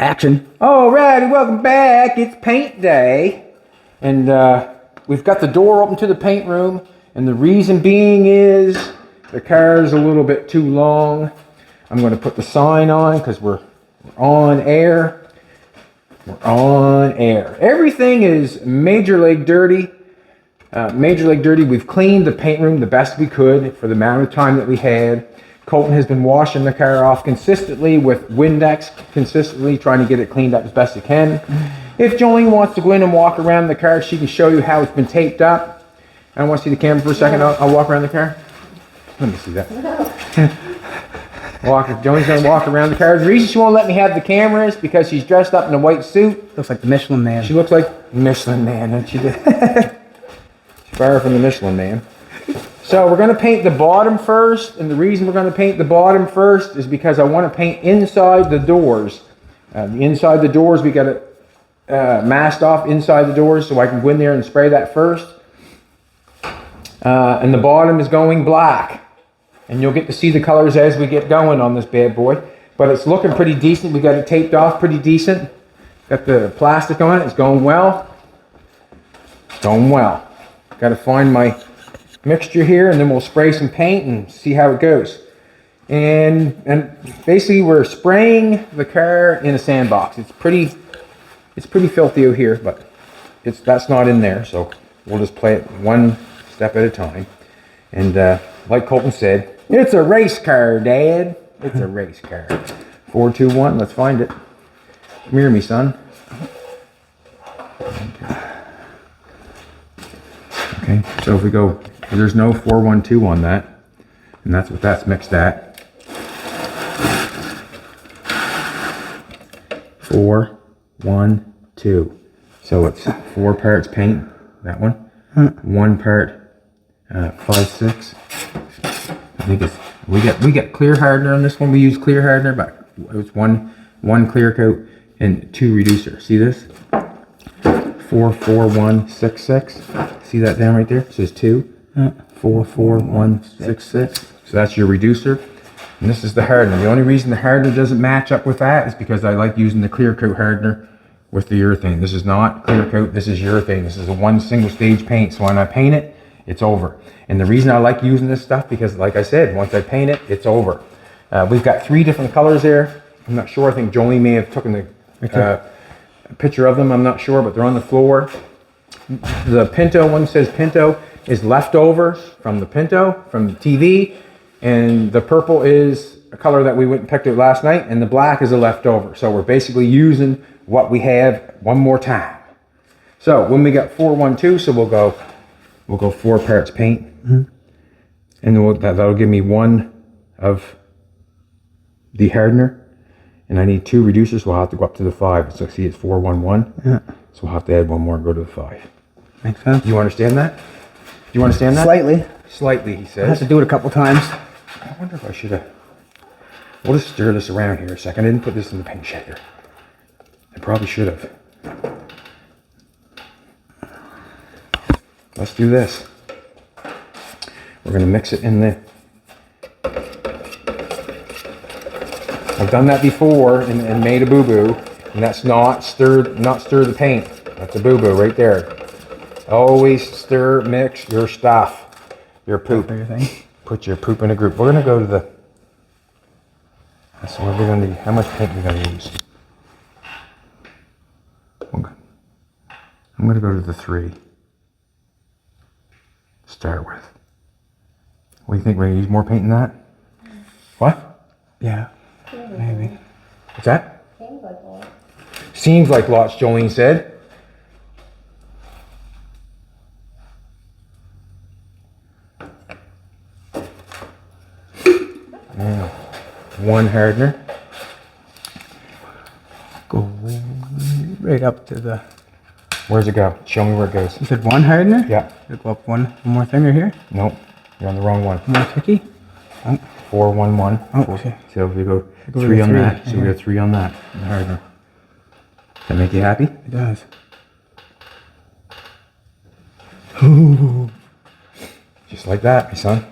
Action. Alrighty, welcome back. It's paint day. And we've got the door open to the paint room. And the reason being is the car is a little bit too long. I'm going to put the sign on because we're on air. We're on air. Everything is Major League Dirty. Major League Dirty. We've cleaned the paint room the best we could for the amount of time that we had. Colton has been washing the car off consistently with Windex, consistently trying to get it cleaned up as best he can. If Jolene wants to go in and walk around the car, she can show you how it's been taped up. I don't want to see the camera for a second. I'll walk around the car. Let me see that. Jolene's going to walk around the car. The reason she won't let me have the camera is because she's dressed up in a white suit. Looks like the Michelin Man. She looks like Michelin Man, doesn't she? She's far from the Michelin Man. So we're going to paint the bottom first, and the reason we're going to paint the bottom first is because I want to paint inside the doors. Inside the doors, we got it masked off inside the doors, so I can go in there and spray that first. And the bottom is going black, and you'll get to see the colors as we get going on this bad boy. But it's looking pretty decent. We got it taped off pretty decent. Got the plastic on it. It's going well. It's going well. Got to find my mixture here, and then we'll spray some paint and see how it goes. And basically we're spraying the car in a sandbox. It's pretty filthy out here, but that's not in there, so we'll just play it one step at a time. And like Colton said, it's a race car, Dad. It's a race car. 4, 2, 1, let's find it. Come here, me son. Okay, so if we go, there's no 4, 1, 2 on that, and that's what that's mixed at. 4, 1, 2. So it's 4 parts paint, that one. 1 part 5, 6. I think it's we get clear hardener on this one. We use clear hardener, but it was one clear coat and 2 reducer. See this? 4, 4, 1, 6, 6. See that down right there? It says 2. 4, 4, 1, 6, 6. So that's your reducer. And this is the hardener. The only reason the hardener doesn't match up with that is because I like using the clear coat hardener with the urethane. This is not clear coat. This is urethane. This is a 1 single stage paint. So when I paint it, it's over. And the reason I like using this stuff, because like I said, once I paint it, it's over. We've got 3 different colors there. I'm not sure. I think Jolene may have taken the picture of them. I'm not sure, but they're on the floor. The Pinto one says Pinto is leftover from the Pinto, from the TV. And the purple is a color that we went and picked out last night. And the black is a leftover. So we're basically using what we have one more time. So when we got 4, 1, 2, so we'll go 4 parts paint. And then that'll give me 1 of the hardener. And I need 2 reducers, so I'll have to go up to the 5. So see, it's 4, 1, 1. Yeah. So we'll have to add 1 more and go to the 5. Makes sense. Do you understand that? Do you understand that? Slightly. Slightly, he says. I have to do it a couple times. I wonder if I should have. We'll just stir this around here a second. I didn't put this in the paint shaker. I probably should have. Let's do this. We're going to mix it in the... I've done that before and made a boo-boo, and that's not stir the paint. That's a boo-boo right there. Always stir, mix your stuff, your poop. Put your poop in a group. We're gonna go to the. So what we're gonna need. How much paint are we gonna use? I'm gonna go to the 3. Start with. What do you think? We're gonna use more paint than that? What? Yeah. Maybe. What's that? Seems like lots. Seems like lots, Jolene said. Yeah. 1 hardener. Go right up to the... Where's it go? Show me where it goes. You said 1 hardener? Yeah. Go up one more finger here. Nope. You're on the wrong one. More ticky. 4, 1, 1. Oh, okay. So if we go 3 on that, so we go 3 on that. Hardener. Does that make you happy? It does. Ooh. Just like that, my son.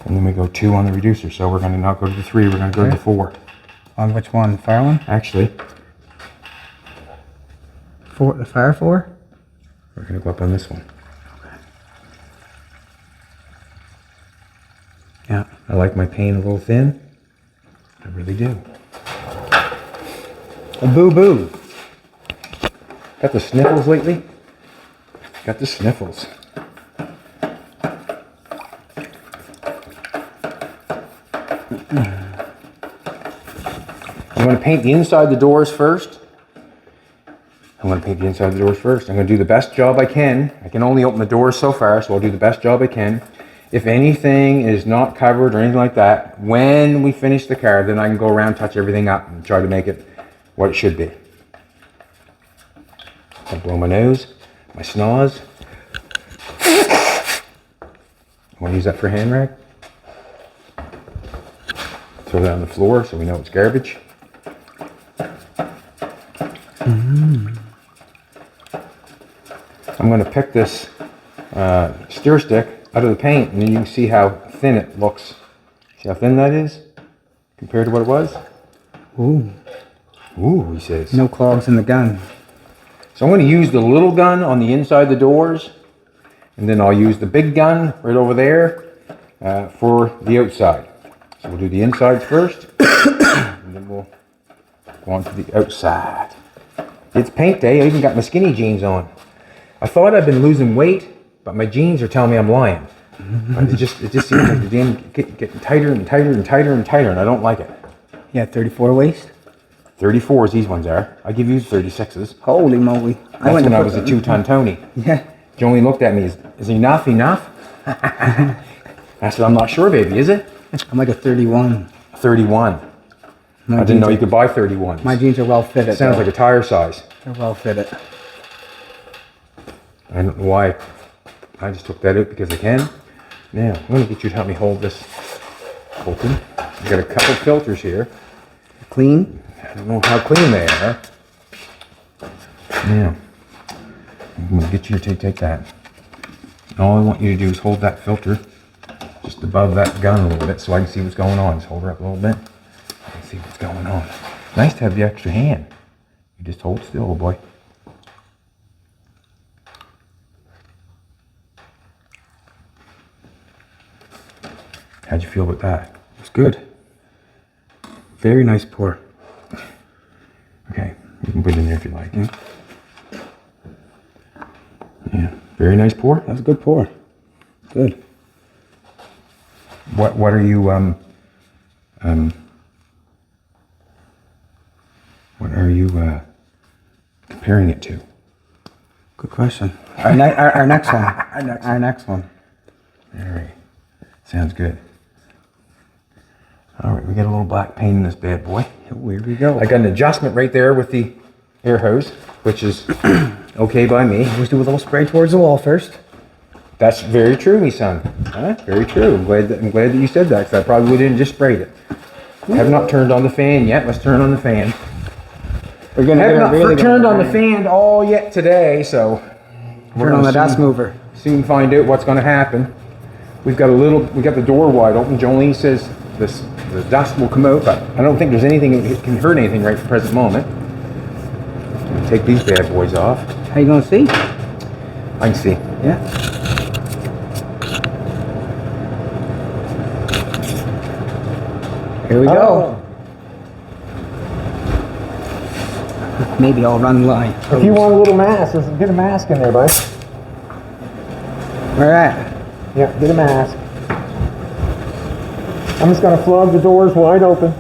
And then we go 2 on the reducer. So we're going to not go to the 3, we're going to go to the 4. On which one? Fire one? Actually, The fire 4? we're gonna go up on this one. Yeah. I like my paint a little thin. I really do. A boo-boo. Got the sniffles lately? Got the sniffles. You want to paint the inside of the doors first? I'm going to paint the inside of the doors first. I'm going to do the best job I can. I can only open the doors so far, so I'll do the best job I can. If anything is not covered or anything like that, when we finish the car, then I can go around, touch everything up, and try to make it what it should be. I blow my nose, my snaz. Want to use that for a hand rag? Throw that on the floor so we know it's garbage. I'm going to pick this steer stick out of the paint, and then you can see how thin it looks. See how thin that is compared to what it was? Ooh. Ooh, he says. No clogs in the gun. So I'm going to use the little gun on the inside of the doors, and then I'll use the big gun right over there for the outside. So we'll do the inside first, and then we'll go on to the outside. It's paint day. I even got my skinny jeans on. I thought I'd been losing weight, but my jeans are telling me I'm lying. It just seems like the damn getting tighter and tighter and tighter and tighter, and I don't like it. Yeah, 34 waist. 34s, these ones are. I give you 36s. Holy moly. That's when I was a 2-ton Tony. Yeah. Jolie looked at me, is enough? I said, I'm not sure, baby, is it? I'm like a 31. 31. I didn't know you could buy 31s. My jeans are well fitted. Sounds like a tire size. They're well fitted. I don't know why. I just took that out because I can. Now, I'm going to get you to help me hold this open. I've got a couple filters here. Clean? I don't know how clean they are. Now, I'm going to get you to take that. And all I want you to do is hold that filter just above that gun a little bit so I can see what's going on. Just hold her up a little bit. I can see what's going on. Nice to have the extra hand. You just hold still, oh boy. How'd you feel about that? It's good. Very nice pour. Okay, you can put it in there if you like. Yeah, very nice pour. That's a good pour. Good. What are you what are you comparing it to? Good question. Our next one. Our next one. All right, sounds good. All right, we got a little black paint in this bad boy. Here we go. I got an adjustment right there with the air hose, which is okay by me. Always do a little spray towards the wall first. That's very true, me son. Huh? Very true. I'm glad that you said that, because I probably would have just sprayed it. Have not turned on the fan yet. Let's turn on the fan. We're gonna Have not turned on the fan all yet today, so turn on the dust mover. Soon find out what's going to happen. We got the door wide open. Jolene says the dust will come out, but I don't think there's anything that can hurt anything right at the present moment. Take these bad boys off. How you gonna see? I can see. Yeah. Here we go. Maybe I'll run the line. If you want a little mask, let's get a mask in there, bud. Where at? Yeah, get a mask. I'm just going to flog the doors wide open.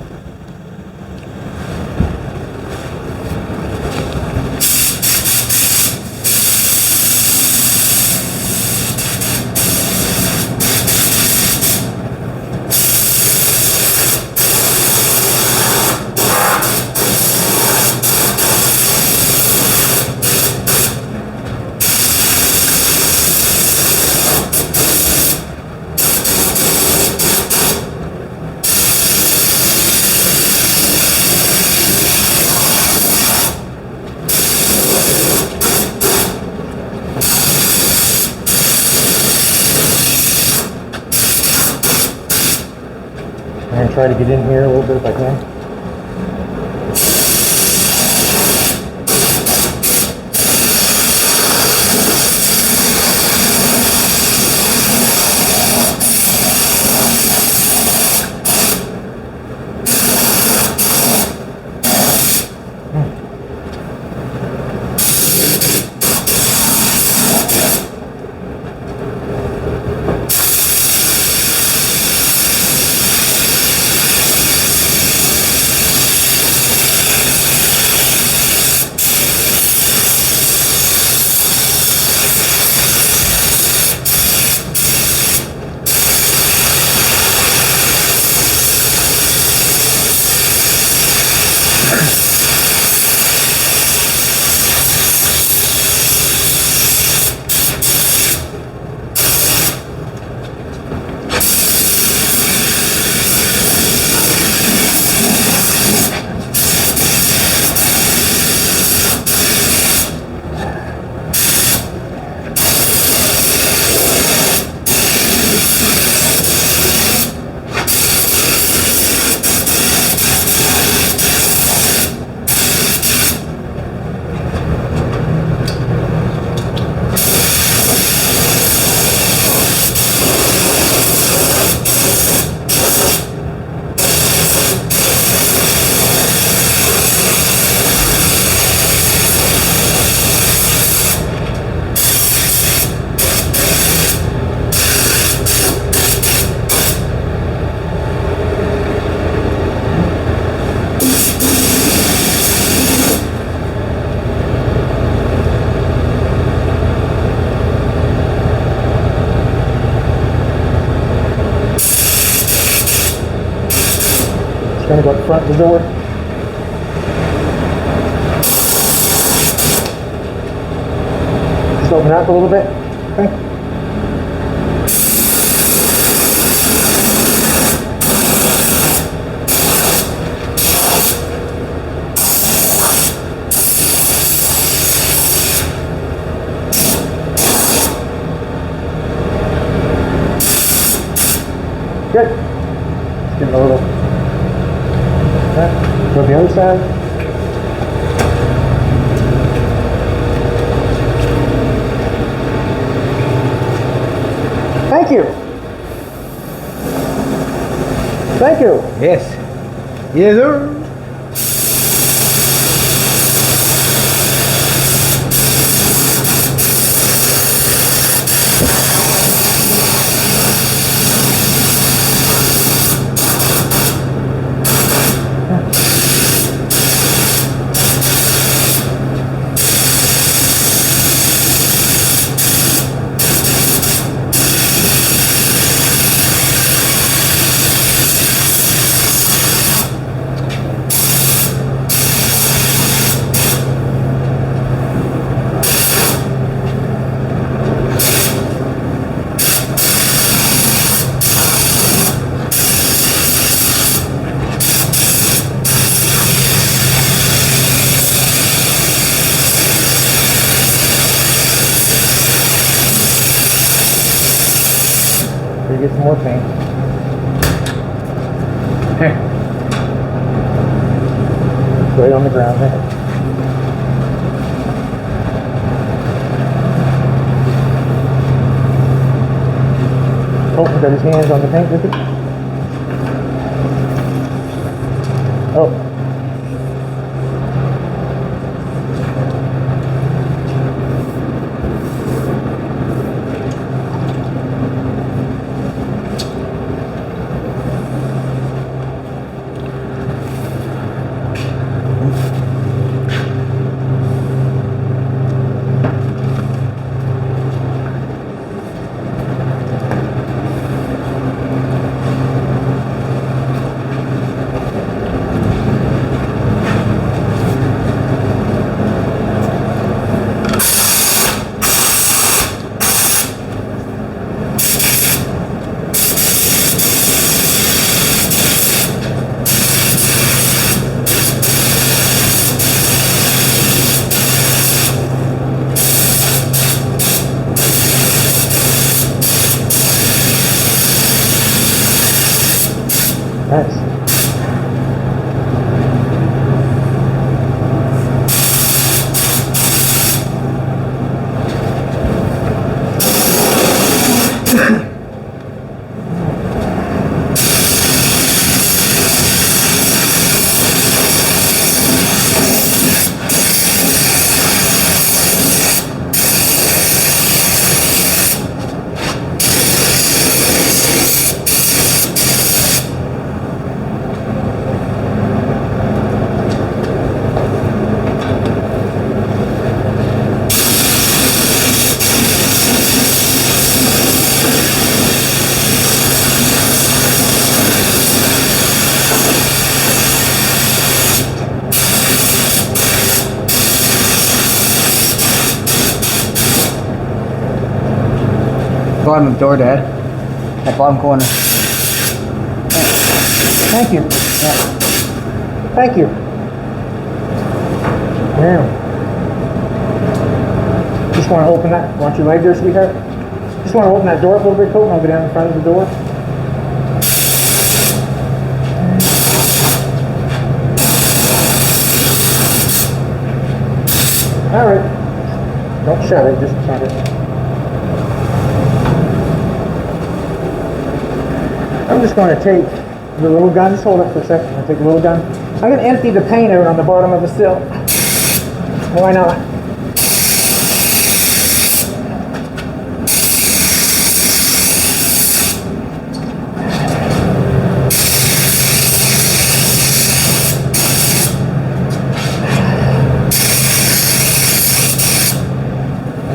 I'm going to try to get in here a little bit if I can. Just gonna go up front of the door. Just open it up a little bit. Okay. Good. Just give it a little. Right. Go to the other side. Thank you. Thank you. Yes. Yes, sir. You get some more paint. Here. It's right on the ground there. Oh, he got his hands on the paint with it. Oh. Nice. Bottom of the door, Dad. That bottom corner. Thank you. Yeah. Thank you. Yeah. Just want to open that. Want you right there, sweetheart? Just want to open that door up a little bit, Colt, and I'll go down in front of the door. All right. Don't shut it, just shut it. I'm just going to take the little gun. Just hold it for a second. I'm going to take the little gun. I'm going to empty the paint out on the bottom of the sill. Why not?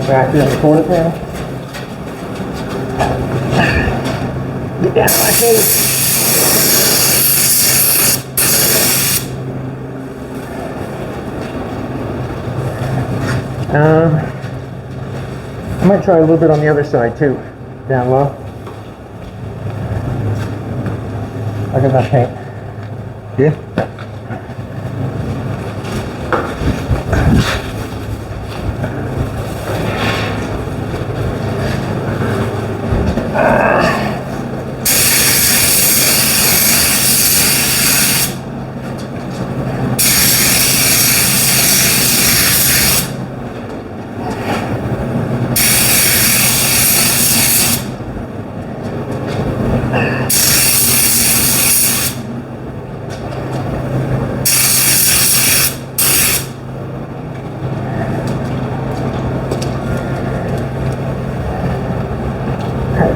Back here in the quarter panel. Get down to my face. I might try a little bit on the other side too, down low. Look at that paint. Yeah.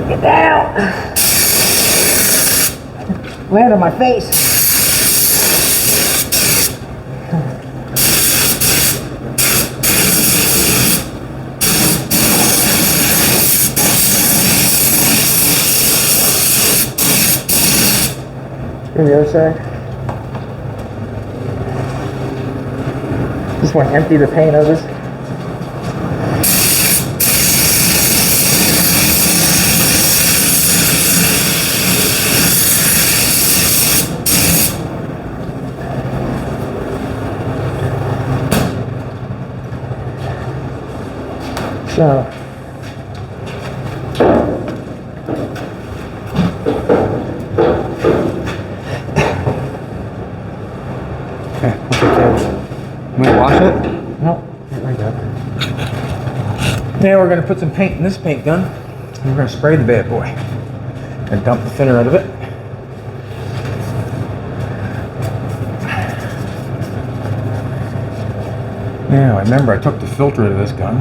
Get down! Land on my face. Here's the other side. Just want to empty the paint of this. So, Okay, I'll take care of it. You want to wash it? no, like that. Now we're going to put some paint in this paint gun. And we're going to spray the bad boy. And dump the thinner out of it. Now, I remember I took the filter out of this gun.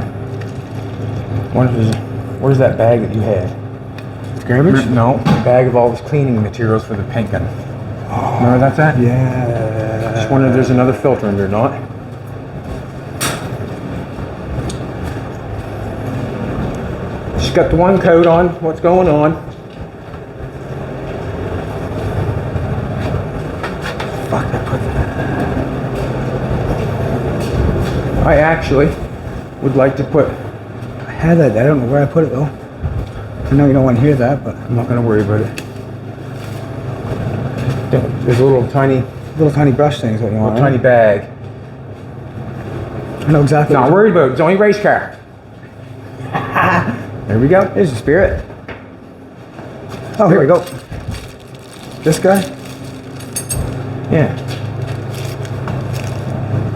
Where's that bag that you had? Garbage? No, the bag of all this cleaning materials for the paint gun. Remember where that's at? Yeah. Just wondering if there's another filter in there or not. Just got the one coat on. What's going on? Fuck, I put that. I actually would like to put. I had that. I don't know where I put it though. I know you don't want to hear that, but I'm not going to worry about it. There's a little tiny brush thing is what you want. tiny bag. I know exactly. Not worried about it. It's only race car. There we go. There's the spirit. Oh, here we go. This guy? Yeah.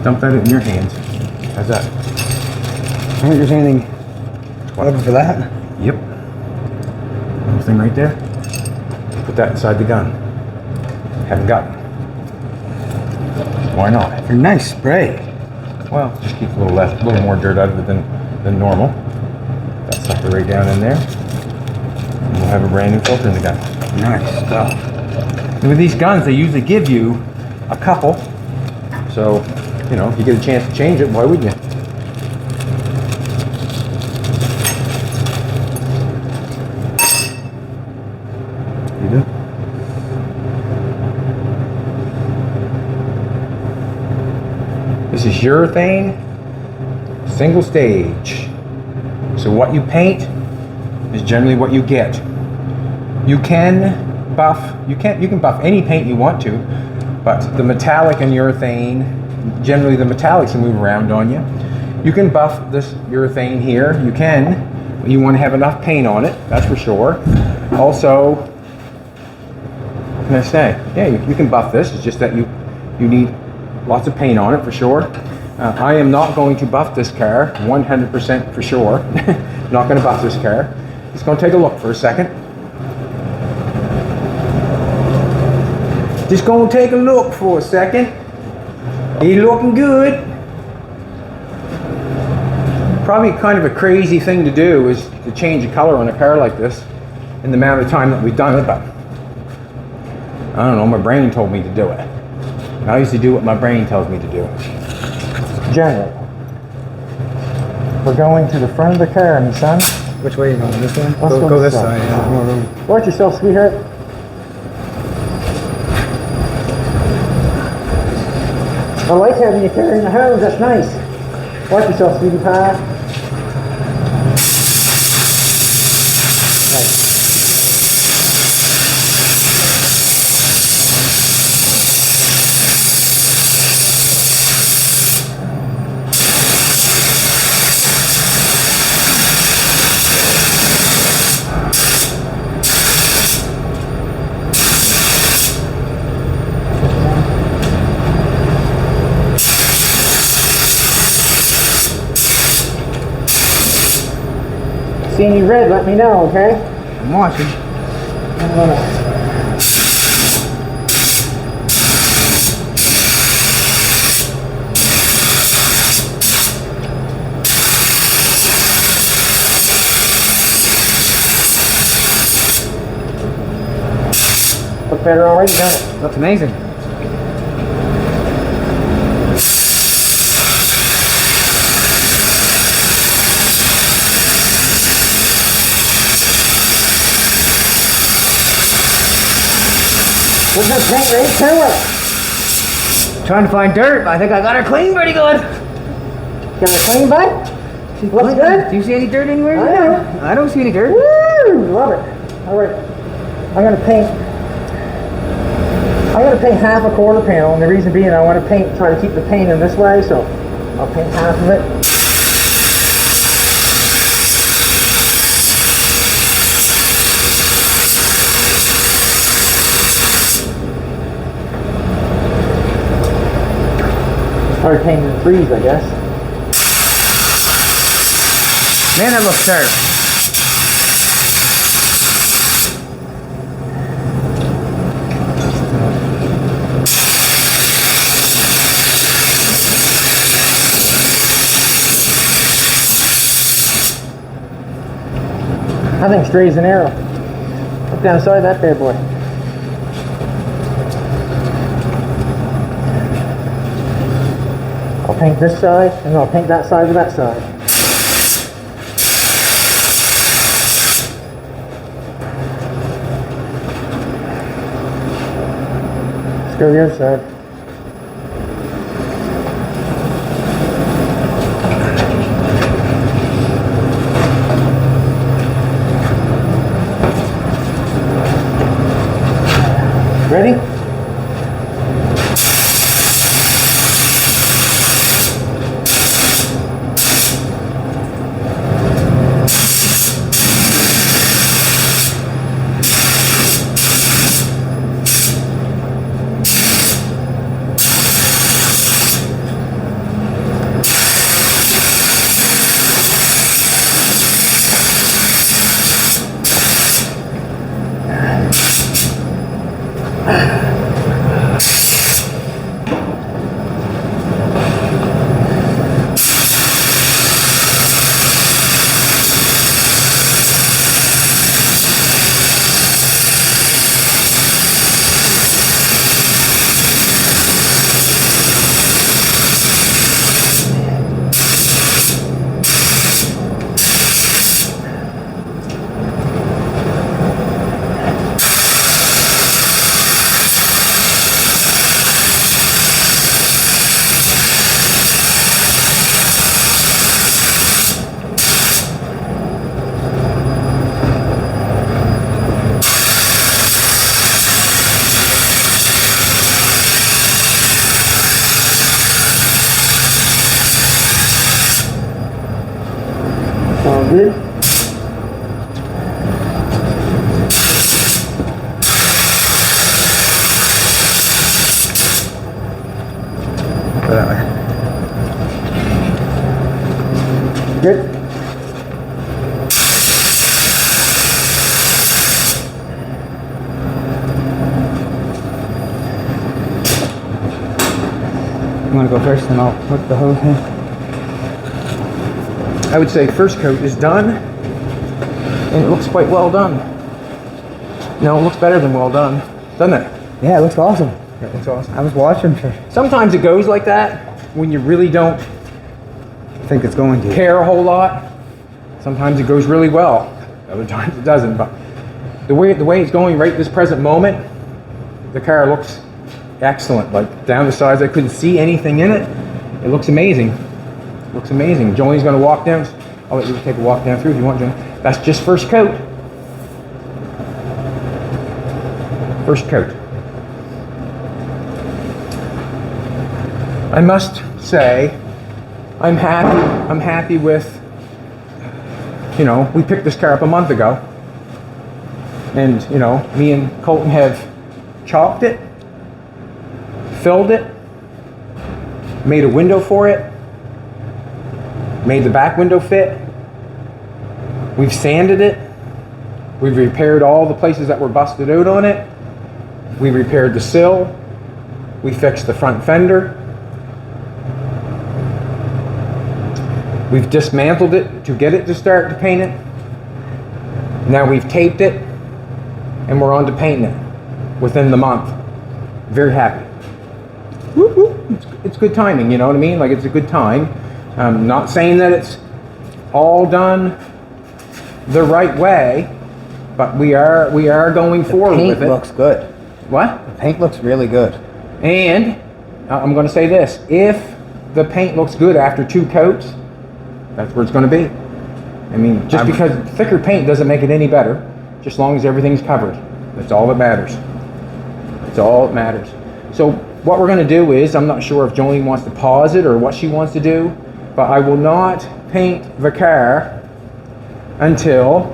Dump that in your hands. How's that? I don't think there's anything looking for that. Yep. Little thing right there. Put that inside the gun. Haven't got it. Why not? Very nice spray. Well, just keep a little more dirt out of it than normal. That sucker right down in there. And we'll have a brand new filter in the gun. Nice stuff. And with these guns, they usually give you a couple. So, you know, if you get a chance to change it, why wouldn't you? You do? This is urethane, single stage. So what you paint is generally what you get. You can buff any paint you want to, but the metallic and urethane, generally the metallics will move around on you. You can buff this urethane here. You can, but you want to have enough paint on it, that's for sure. Also, what can I say? Yeah, you can buff this. It's just that you need lots of paint on it for sure. I am not going to buff this car, 100% for sure. Not going to buff this car. Just going to take a look for a second. Just going to take a look for a second. He's looking good. Probably kind of a crazy thing to do is to change the color on a car like this in the amount of time that we've done it, but I don't know, my brain told me to do it. I used to do what my brain tells me to do. Generally. We're going to the front of the car, my son. Which way are you going? This one? Let's Go this side. Yeah, more room. Watch yourself, sweetheart. I like having you carrying the hose, that's nice. Watch yourself, Stevie Pie. See any red, let me know, okay? I'm watching. I'm gonna... Look better already, doesn't it? Looks amazing. What's that paint right to it? Trying to find dirt, but I think I got her clean pretty good. Got it clean, bud? She's Looks clean. good? Do you see any dirt anywhere? I know. I don't see any dirt. Woo! Love it. Alright. I'm gonna paint half a quarter panel, and the reason being I want to try to keep the paint in this way, so I'll paint half of it. Started painting the trees, I guess. Man, that looks sharp. I think straight as an arrow. Look down the side of that bad boy. I'll paint this side, and then I'll paint that side with that side. Let's go to the other side. Ready? All good. Go that way. Good. You want to go first, and I'll hook the hose in. I would say first coat is done, and it looks quite well done. No, it looks better than well done, doesn't it? Yeah, it looks awesome. It looks awesome. I was watching for. Sometimes it goes like that when you really don't I think it's going to. care a whole lot. Sometimes it goes really well. Other times it doesn't. But the way it's going right this present moment, the car looks excellent. Like down the sides, I couldn't see anything in it. It looks amazing. Looks amazing. Jolene's gonna walk down. I'll let you take a walk down through if you want, Jolene. That's just first coat. First coat. I must say, I'm happy with, you know, we picked this car up a month ago. And, you know, me and Colton have chopped it, filled it, made a window for it, made the back window fit. We've sanded it. We've repaired all the places that were busted out on it. We repaired the sill. We fixed the front fender. We've dismantled it to get it to start to paint it. Now we've taped it and we're on to painting it within the month. Very happy. Whoop, whoop. It's good timing, you know what I mean? Like, it's a good time. I'm not saying that it's all done the right way, but we are going forward with it. Paint looks good. What? The paint looks really good. And I'm going to say this: if the paint looks good after 2 coats, that's where it's going to be. I mean, just because thicker paint doesn't make it any better, just as long as everything's covered. That's all that matters. That's all that matters. So what we're going to do is, I'm not sure if Jolene wants to pause it or what she wants to do, but I will not paint the car until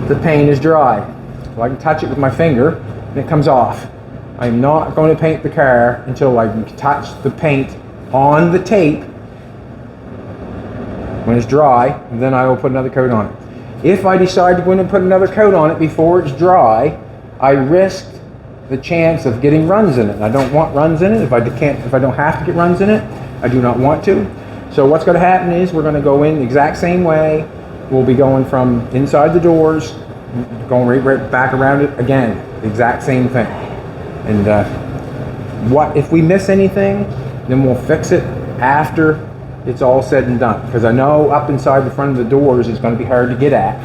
the paint is dry. So I can touch it with my finger and it comes off. I'm not going to paint the car until I can touch the paint on the tape when it's dry, and then I will put another coat on it. If I decide to go in and put another coat on it before it's dry, I risk the chance of getting runs in it. And I don't want runs in it. If I don't have to get runs in it, I do not want to. So what's going to happen is we're going to go in the exact same way. We'll be going from inside the doors, going right back around it again, the exact same thing. And what if we miss anything, then we'll fix it after it's all said and done. Because I know up inside the front of the doors is going to be hard to get at.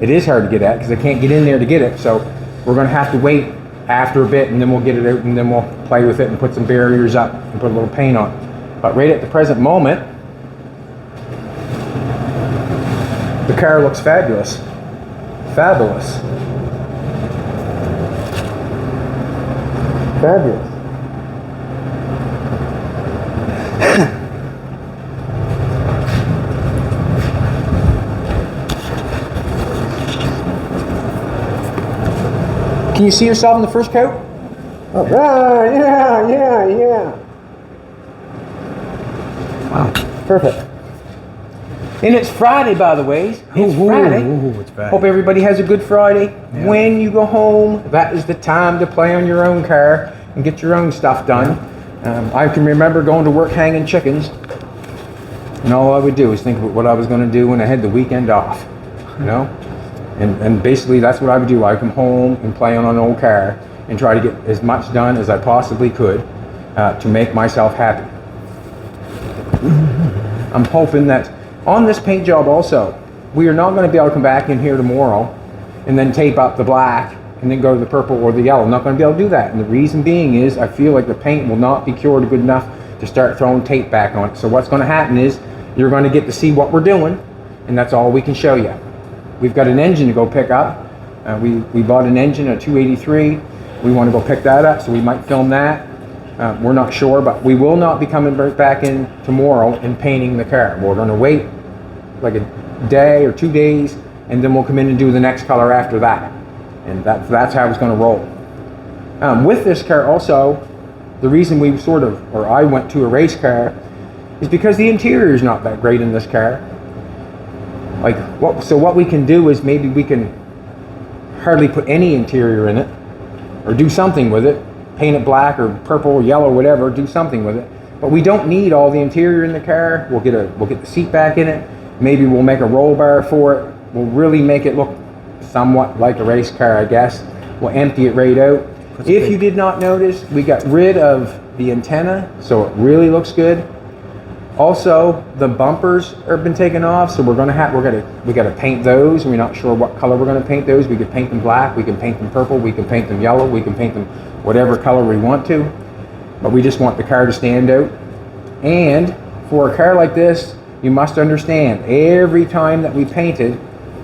It is hard to get at because I can't get in there to get it. So we're going to have to wait after a bit, and then we'll get it out, and then we'll play with it and put some barriers up and put a little paint on. But right at the present moment, the car looks fabulous. Fabulous. Fabulous. Can you see yourself in the first coat? Oh, yeah. Wow, perfect. And it's Friday, by the way. It's Friday. It's Friday. Hope everybody has a good Friday. Yeah. When you go home, that is the time to play on your own car and get your own stuff done. I can remember going to work hanging chickens, and all I would do is think about what I was going to do when I had the weekend off, you know? And basically that's what I would do. I would come home and play on an old car and try to get as much done as I possibly could to make myself happy. I'm hoping that on this paint job also, we are not going to be able to come back in here tomorrow and then tape up the black and then go to the purple or the yellow. I'm not going to be able to do that. And the reason being is I feel like the paint will not be cured good enough to start throwing tape back on it. So what's going to happen is you're going to get to see what we're doing, and that's all we can show you. We've got an engine to go pick up. We bought an engine, a 283. We want to go pick that up, so we might film that. We're not sure, but we will not be coming back in tomorrow and painting the car. We're going to wait like a day or 2 days, and then we'll come in and do the next color after that. And that's how it's going to roll. With this car also, the reason we I went to a race car is because the interior is not that great in this car. So what we can do is maybe we can hardly put any interior in it, or do something with it, paint it black or purple or yellow, whatever, do something with it. But we don't need all the interior in the car. We'll get the seat back in it. Maybe we'll make a roll bar for it. We'll really make it look somewhat like a race car, I guess. We'll empty it right out. If you did not notice, we got rid of the antenna, so it really looks good. Also, the bumpers have been taken off, so we got to paint those. We're not sure what color we're going to paint those. We could paint them black, we can paint them purple, we can paint them yellow, we can paint them whatever color we want to. but we just want the car to stand out. And for a car like this, you must understand, every time that we painted,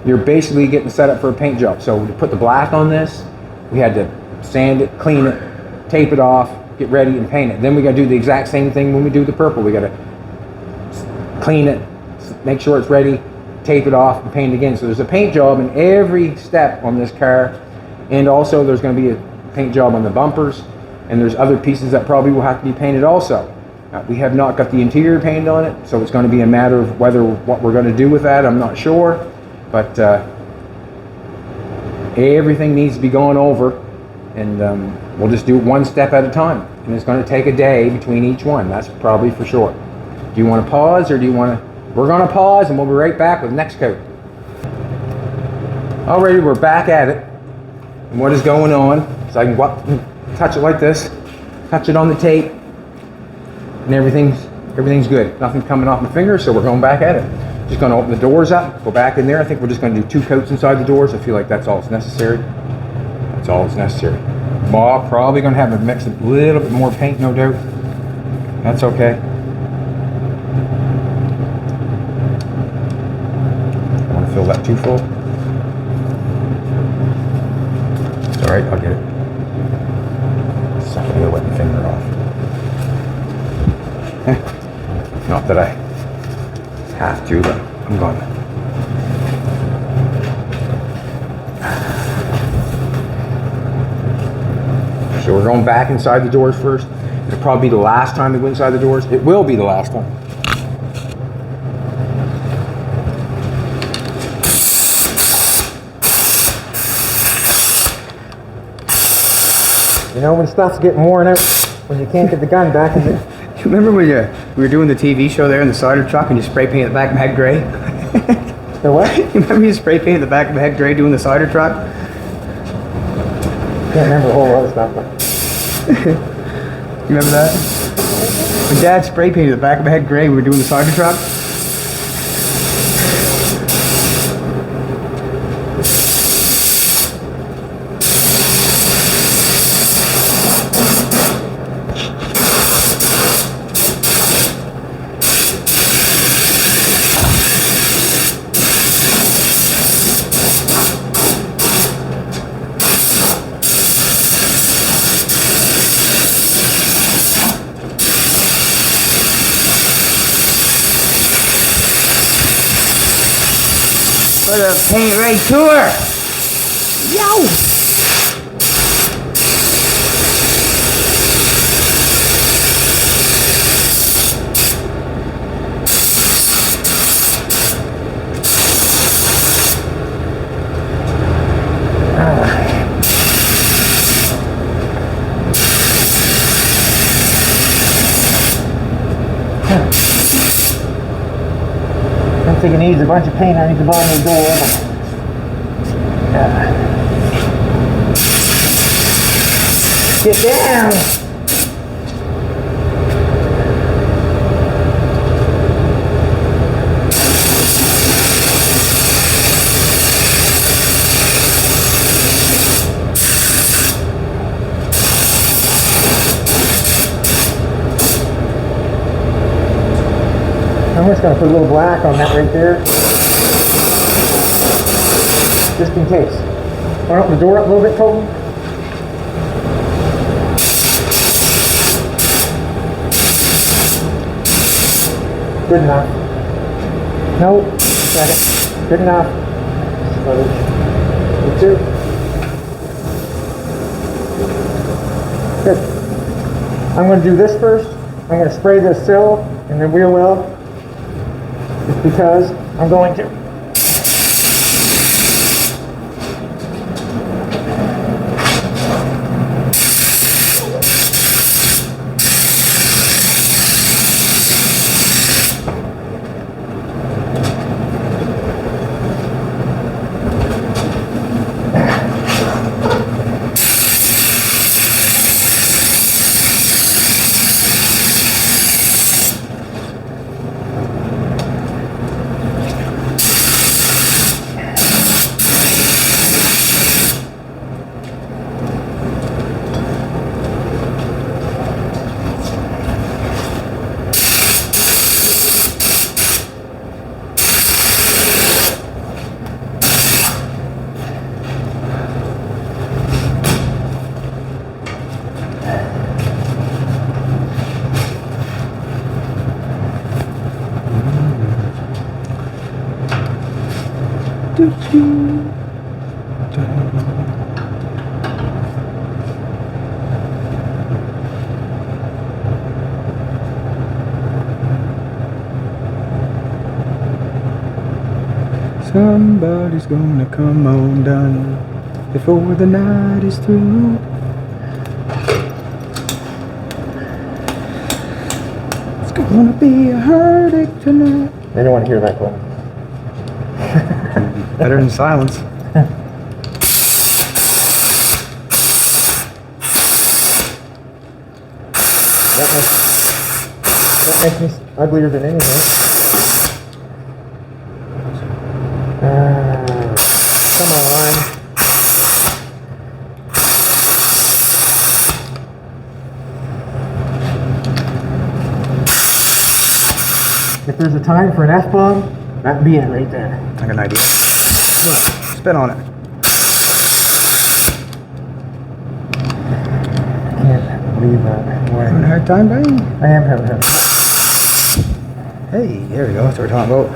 you're basically getting set up for a paint job. So to put the black on this, we had to sand it, clean it, tape it off, get ready and paint it. Then we got to do the exact same thing when we do the purple. We got to clean it, make sure it's ready, tape it off, and paint it again. So there's a paint job in every step on this car, and also there's going to be a paint job on the bumpers, and there's other pieces that probably will have to be painted also. We have not got the interior painted on it, so it's going to be a matter of what we're going to do with that. I'm not sure, but everything needs to be gone over, and we'll just do it one step at a time, and it's going to take a day between each one. That's probably for sure. Do you want to pause, or do you want to? We're going to pause, and we'll be right back with the next coat. Alrighty, we're back at it. And what is going on? So I can go up and touch it like this, touch it on the tape, and everything's good. Nothing's coming off my fingers, so we're going back at it. Just going to open the doors up, go back in there. I think we're just going to do 2 coats inside the doors. I feel like that's all that's necessary. That's all that's necessary. Bob probably going to have to mix a little bit more paint, no doubt. That's okay. I want to fill that too full. It's alright, I'll get it. Suck it, wet my finger off. Not that I have to, but I'm going to. So we're going back inside the doors first. It'll probably be the last time we go inside the doors. It will be the last time. You know, when stuff's getting worn out, when you can't get the gun back in the... You remember when we were doing the TV show there in the cider truck and you spray painted the back of my head gray? The what? You remember you spray painted the back of my head gray doing the cider truck? Can't remember a whole lot of stuff, but... You remember that? When Dad spray painted the back of my head gray, we were doing the cider truck. For the Paint Ray Tour! Yo! I think it needs a bunch of paint underneath the bottom of the door. Get down! I'm just going to put a little black on that right there, just in case. Want to open the door up a little bit, Colton? Good enough. No, second. Good enough. Good too. Good. I'm going to do this first. I'm going to spray this sill and the wheel well. Just because I'm going to. Somebody's gonna come on done before the night is through. It's gonna be a heartache tonight. They don't want to hear that one. Better than silence. That makes me uglier than anything. Come on. If there's a time for an F-bomb, that'd be it right there. I got an idea. Look, spit on it. Can't believe that. Having a hard time, buddy? I am having a Hey, there we go. That's what we're talking about.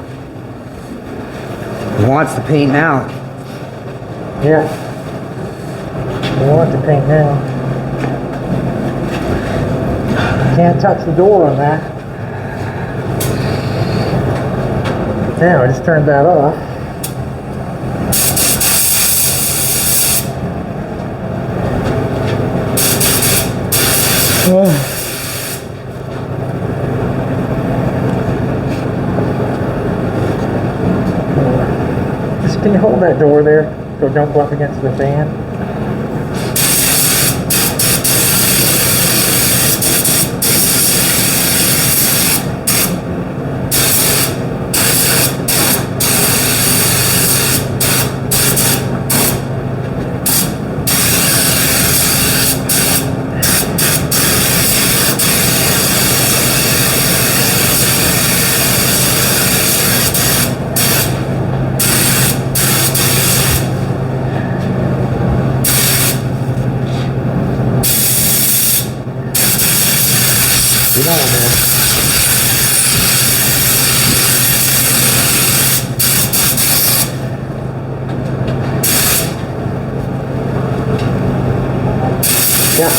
He wants the paint now. Yeah. I want to paint now. Can't touch the door on that. Now I just turned that off. Oh. Just can you hold that door there so don't go up against the fan? Get on there. Yeah.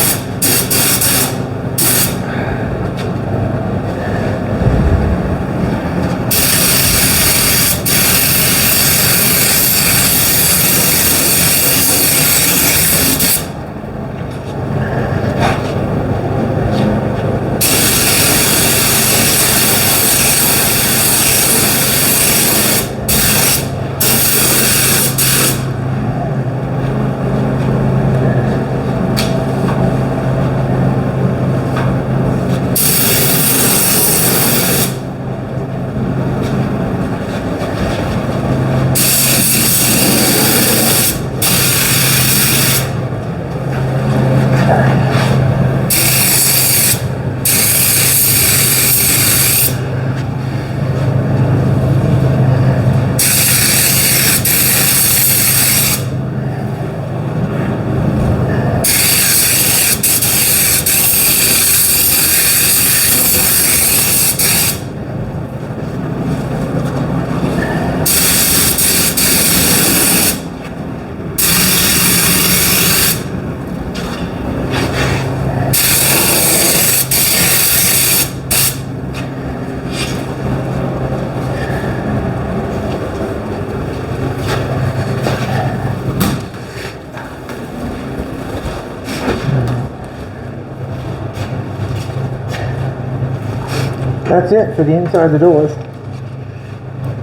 That's it for the inside of the doors.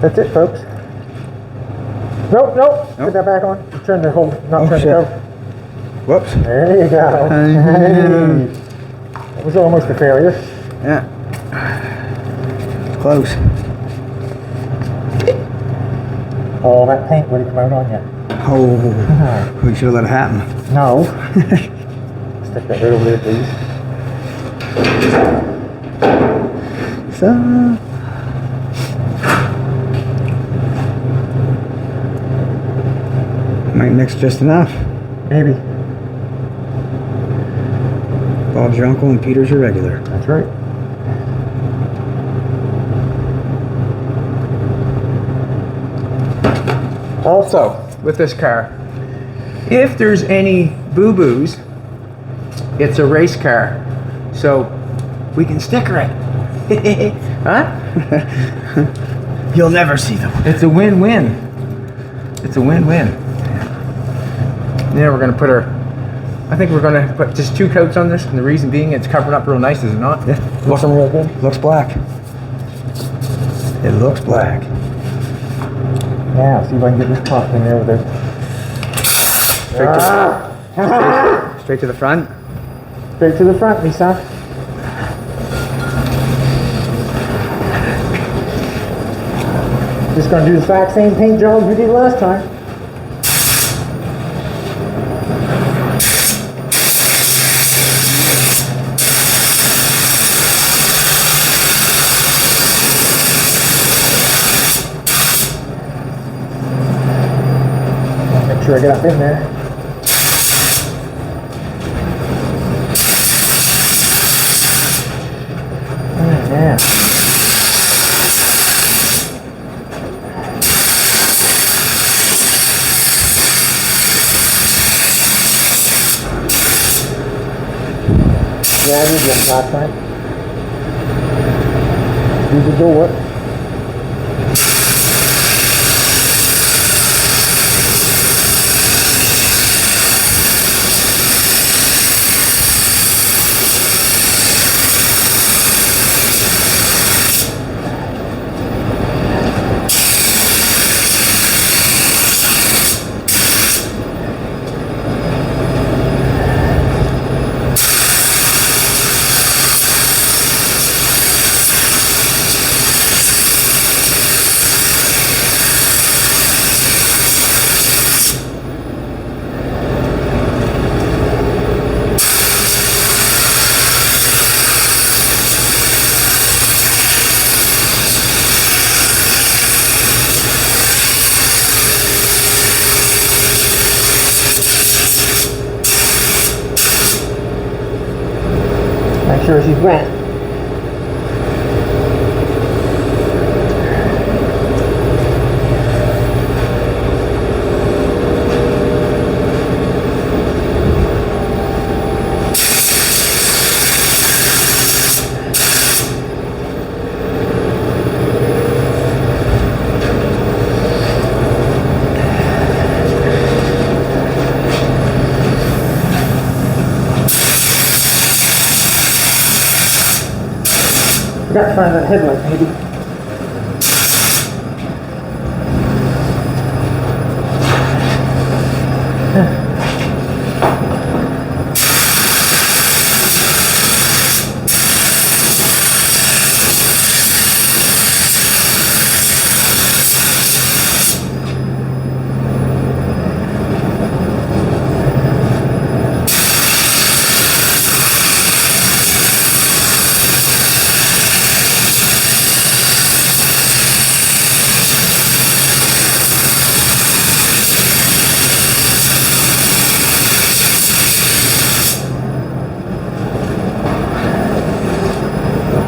That's it, folks. Nope. Put that back on. Turn the whole, not turn it over. Whoops. There you go. Hey. That was almost a failure. Yeah. Close. Oh, that paint would have come out on you. Oh, we should have let it happen. No. Stick that right over there, please. So, might mix just enough. Maybe. Bob's your uncle and Peter's your regular. That's right. Also, with this car, if there's any boo-boos, it's a race car, so we can sticker it. Huh? You'll never see them. It's a win-win. It's a win-win. Now we're gonna put I think we're gonna put just 2 coats on this, and the reason being it's covered up real nice, is it not? Yeah. Looking real good. Looks black. It looks black. Now, see if I can get this top thing there with it. Straight to the front. Straight to the front, Lisa. Just gonna do the exact same paint job we did last time. Make sure I get up in there. Yeah. Yeah, I did this last time. Do the door. Make sure she's wet. Got to find that headlight, maybe.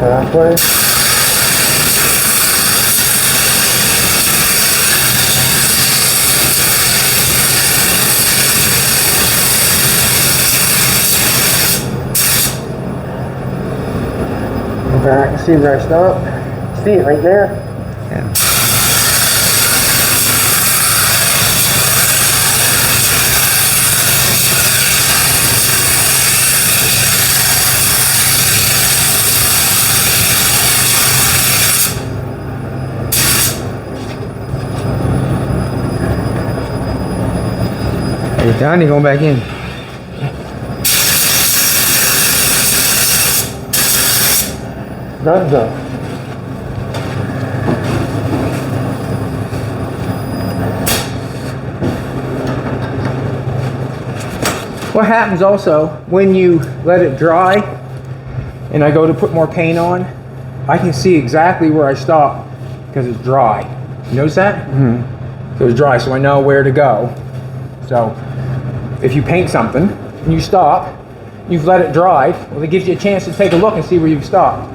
That way. Okay, I can see where I stop. See it right there? Yeah. You're done, you're going back in. Done, done. What happens also, when you let it dry, and I go to put more paint on, I can see exactly where I stop, because it's dry. You notice that? Mm-hmm. So it's dry, so I know where to go. So, if you paint something, and you stop, you've let it dry, well, it gives you a chance to take a look and see where you've stopped.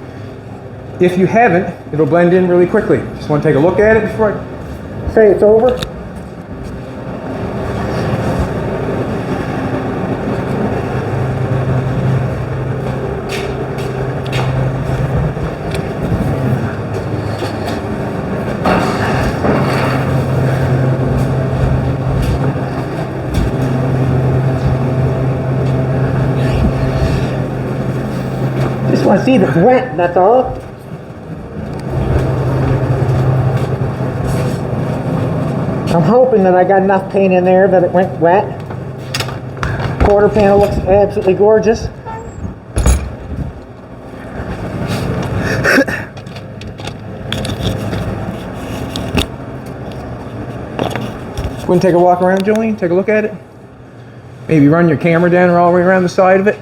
If you haven't, it'll blend in really quickly. Just want to take a look at it before I say it's over. want to see if it's wet, that's all. I'm hoping that I got enough paint in there that it went wet. Quarter panel looks absolutely gorgeous. Go and take a walk around, Julian. Take a look at it. Maybe run your camera down all the way around the side of it.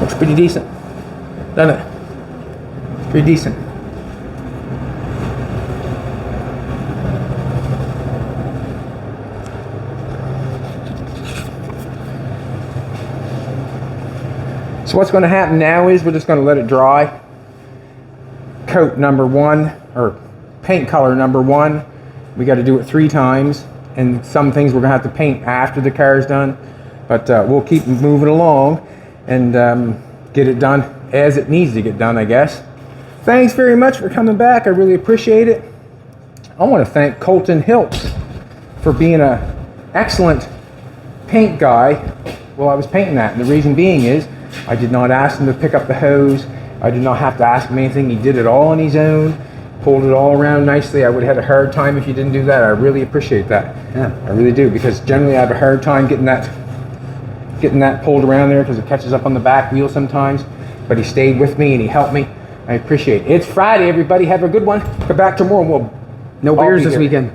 Looks pretty decent, doesn't it? It's pretty decent. So what's going to happen now is we're just going to let it dry. Coat number 1, or paint color number 1, we got to do it 3 times, and some things we're going to have to paint after the car is done, but we'll keep moving along and get it done as it needs to get done, I guess. Thanks very much for coming back. I really appreciate it. I want to thank Colton Hiltz for being an excellent paint guy while I was painting that. And the reason being is I did not ask him to pick up the hose. I did not have to ask him anything. He did it all on his own, pulled it all around nicely. I would have had a hard time if you didn't do that. I really appreciate that. Yeah, I really do, because generally I have a hard time getting that pulled around there because it catches up on the back wheel sometimes. But he stayed with me and he helped me. I appreciate it. It's Friday, everybody. Have a good one. Come back tomorrow and we'll... No beers this weekend.